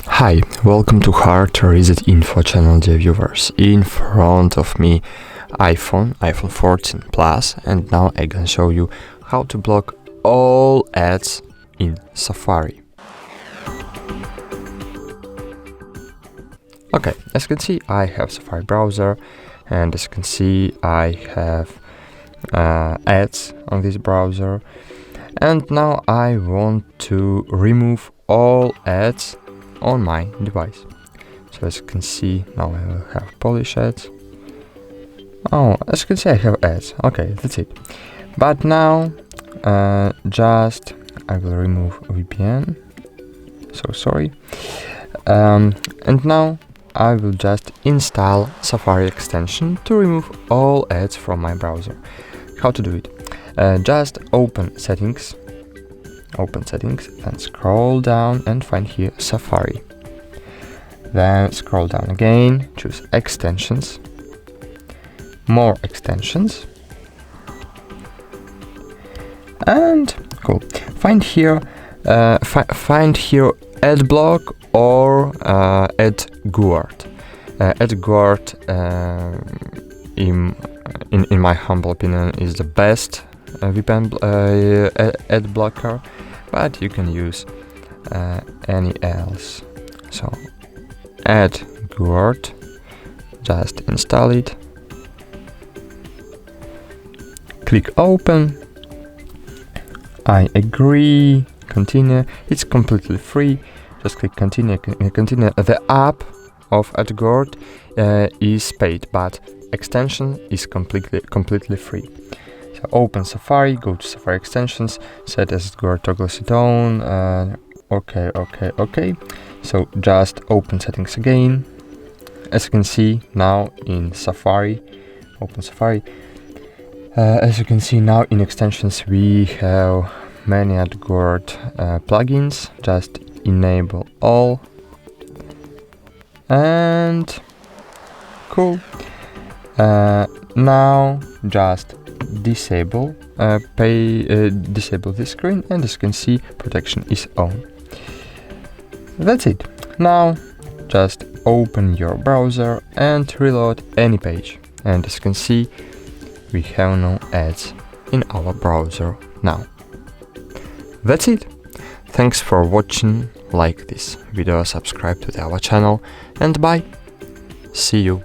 Hi, welcome to HardReset.Info channel, dear viewers. In front of me iPhone 14 Plus, and now I can show you how to block all ads in Safari. Okay, as you can see, I have Safari browser, and as you can see, I have ads on this browser, and now I want to remove all ads on my device. So as you can see, now I will have Polish ads. Oh, as you can see, I have ads. Okay, that's it. But now just I will remove VPN, so sorry. And now I will just install Safari extension to remove all ads from my browser. How to do it? Just open settings, and scroll down and find here Safari. Then scroll down again, choose extensions, more extensions, and cool. Find here ad block or ad guard. Ad guard, in my humble opinion, is the best VPN ad blocker, but you can use any else. So ad guard, just install it, click open, I agree, continue. It's completely free, just click continue. The app of ad guard is paid, but extension is completely free. So open Safari, go to Safari extensions, set as guard, toggle it on, okay. So just open settings again. As you can see now in Safari, open Safari. As you can see now in extensions we have many ad guard plugins. Just enable all, and cool. Now just disable this screen, and as you can see protection is on. That's it. Now just open your browser and reload any page, and as you can see we have no ads in our browser now. That's it. Thanks for watching. Like this video, subscribe to our channel, and bye. See you.